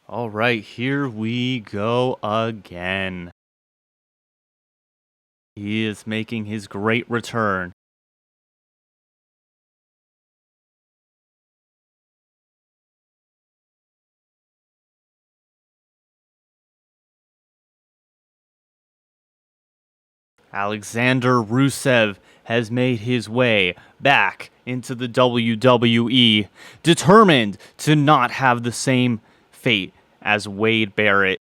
All right, here we go again. He is making his great return. Alexander Rusev has made his way back into the WWE, determined to not have the same fate as Wade Barrett.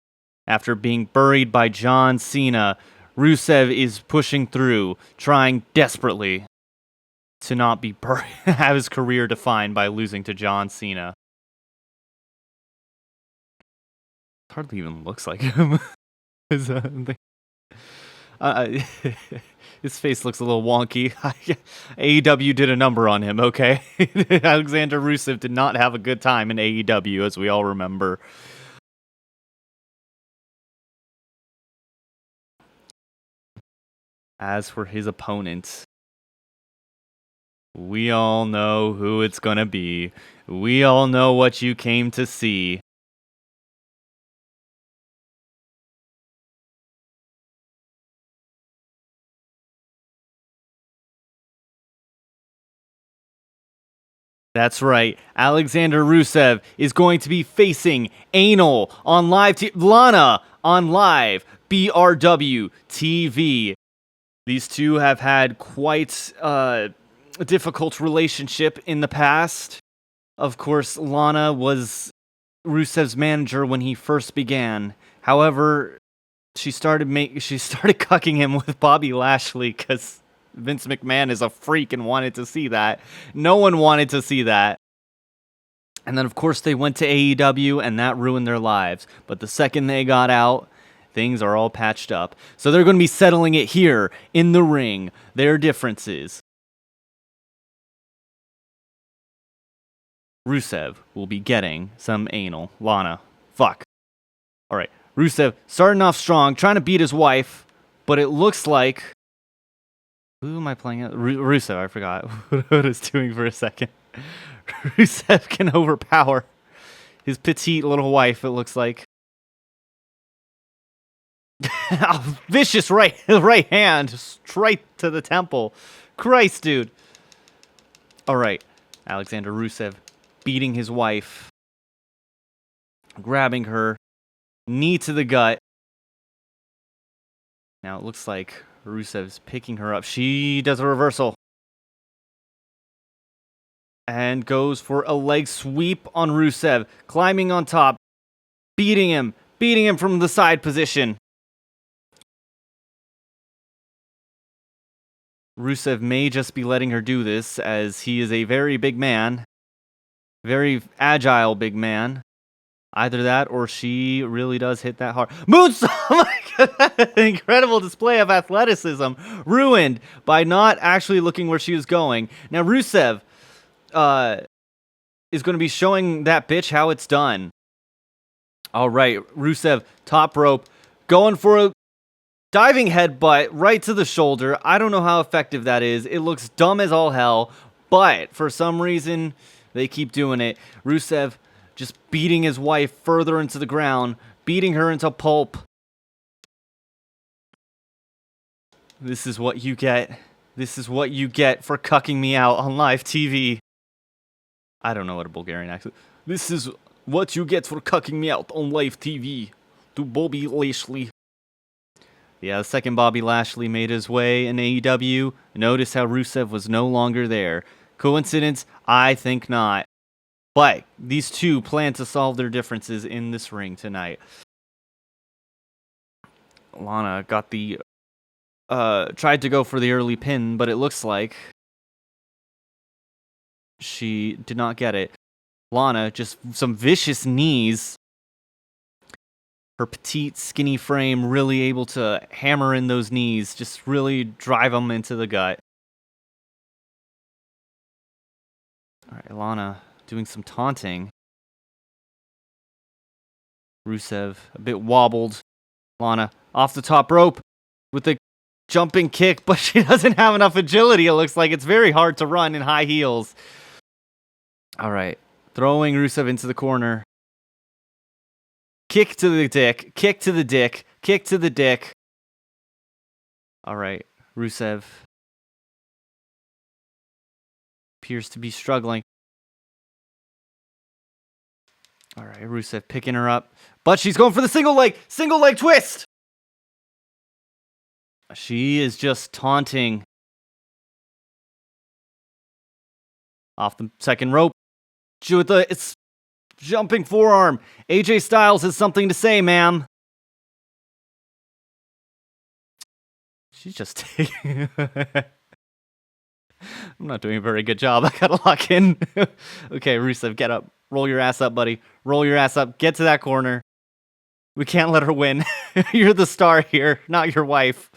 After being buried by John Cena, Rusev is pushing through, trying desperately to not be buried, have his career defined by losing to John Cena. Hardly even looks like him. His, his face looks a little wonky. AEW did a number on him, okay? Alexander Rusev did not have a good time in AEW, as we all remember. As for his opponent, we all know who it's gonna be. We all know what you came to see. That's right. Alexander Rusev is going to be facing Anal on Lana on live BRW TV. These two have had quite a difficult relationship in the past. Of course, Lana was Rusev's manager when he first began. However, she started cucking him with Bobby Lashley because Vince McMahon is a freak and wanted to see that. No one wanted to see that. And then, of course, they went to AEW, and that ruined their lives. But the second they got out, things are all patched up. So they're going to be settling it here in the ring. Their differences. Rusev will be getting some anal. Lana. Fuck. Alright. Rusev starting off strong, trying to beat his wife. But it looks like... Who am I playing at? Rusev, I forgot what I was doing for a second. Rusev can overpower his petite little wife, it looks like. Vicious right hand, straight to the temple. Christ, dude. Alright, Alexander Rusev beating his wife. Grabbing her. Knee to the gut. Now it looks like Rusev's picking her up. She does a reversal. And goes for a leg sweep on Rusev. Climbing on top. Beating him from the side position. Rusev may just be letting her do this, as he is a very big man. Very agile big man. Either that, or she really does hit that hard. Moonsault! Oh my God! Incredible display of athleticism. Ruined by not actually looking where she was going. Now, Rusev is going to be showing that bitch how it's done. All right, Rusev, top rope, going for a diving headbutt right to the shoulder. I don't know how effective that is. It looks dumb as all hell, but for some reason, they keep doing it. Rusev just beating his wife further into the ground, beating her into pulp. This is what you get. This is what you get for cucking me out on live TV. I don't know what a Bulgarian accent. This is what you get for cucking me out on live TV. To Bobby Lashley. Yeah, the second Bobby Lashley made his way in AEW. Notice how Rusev was no longer there. Coincidence? I think not. But these two plan to solve their differences in this ring tonight. Lana got the... tried to go for the early pin, but it looks like she did not get it. Lana, just some vicious knees. Her petite, skinny frame really able to hammer in those knees, just really drive them into the gut. Alright, Lana doing some taunting. Rusev a bit wobbled. Lana off the top rope with the jumping kick, but she doesn't have enough agility, it looks like. It's very hard to run in high heels. Alright, throwing Rusev into the corner. Kick to the dick. Kick to the dick. Kick to the dick. All right. Rusev appears to be struggling. All right. Rusev picking her up. But she's going for the single leg twist. She is just taunting. Off the second rope. It's jumping forearm. AJ Styles has something to say, ma'am. She's just taking... I'm not doing a very good job. I gotta lock in. Okay, Rusev, get up. Roll your ass up, buddy. Roll your ass up. Get to that corner. We can't let her win. You're the star here, not your wife.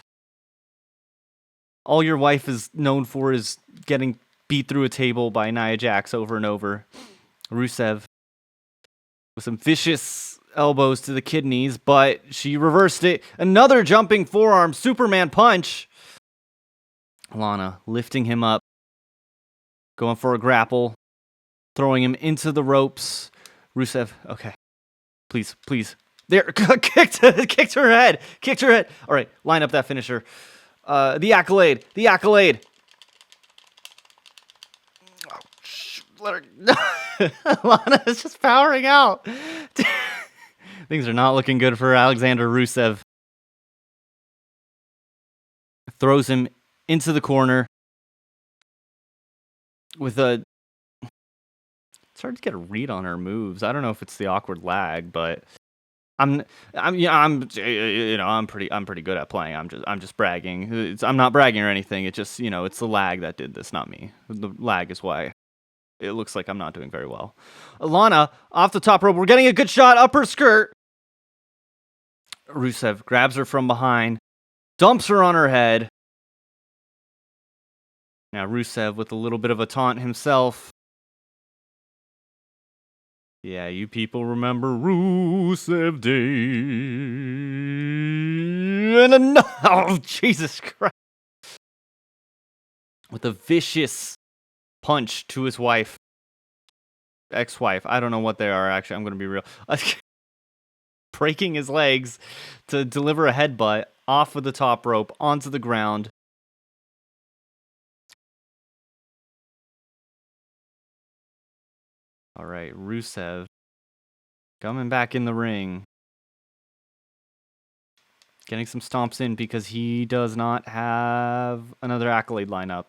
All your wife is known for is getting beat through a table by Nia Jax over and over. Rusev with some vicious elbows to the kidneys, but she reversed it. Another jumping forearm, Superman punch. Lana lifting him up, going for a grapple, throwing him into the ropes. Rusev, okay, please. There, kicked her head. All right, line up that finisher. The accolade. Oh, let her. Lana is just powering out. Things are not looking good for Alexander Rusev. Throws him into the corner with a... It's hard to get a read on her moves. I don't know if it's the awkward lag, but I'm pretty good at playing. I'm just bragging. I'm not bragging or anything. It just, it's the lag that did this, not me. The lag is why it looks like I'm not doing very well. Lana off the top rope. We're getting a good shot. Upper skirt. Rusev grabs her from behind, dumps her on her head. Now Rusev with a little bit of a taunt himself. Yeah, you people remember Rusev Day. And oh, Jesus Christ. With a vicious punch to his wife. Ex-wife. I don't know what they are, actually. I'm going to be real. Breaking his legs to deliver a headbutt off of the top rope onto the ground. All right, Rusev coming back in the ring. Getting some stomps in because he does not have another accolade lineup.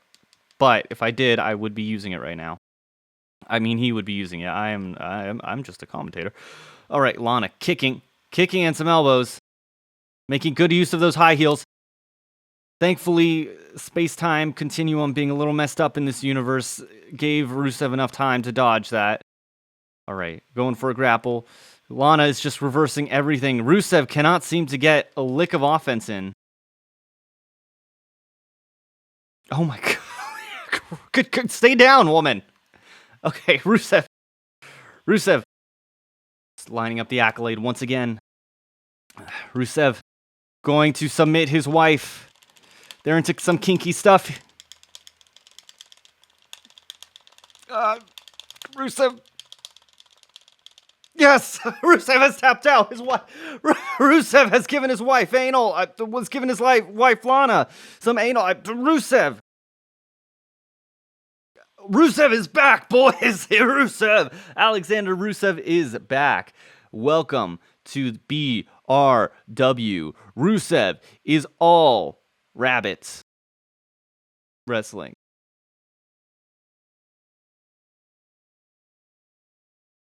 But if I did, I would be using it right now. I mean, he would be using it. I'm just a commentator. All right, Lana kicking and some elbows. Making good use of those high heels. Thankfully, space-time continuum being a little messed up in this universe gave Rusev enough time to dodge that. All right, going for a grapple. Lana is just reversing everything. Rusev cannot seem to get a lick of offense in. Oh my God. Good. Stay down, woman. Okay, Rusev. Lining up the accolade once again. Rusev going to submit his wife. They're into some kinky stuff. Rusev. Yes, Rusev has tapped out. His wife. Rusev has given his wife anal. Was giving his wife Lana some anal. Rusev is back, boys. Rusev. Alexander Rusev is back. Welcome to BRW. Rusev is all rabbits wrestling.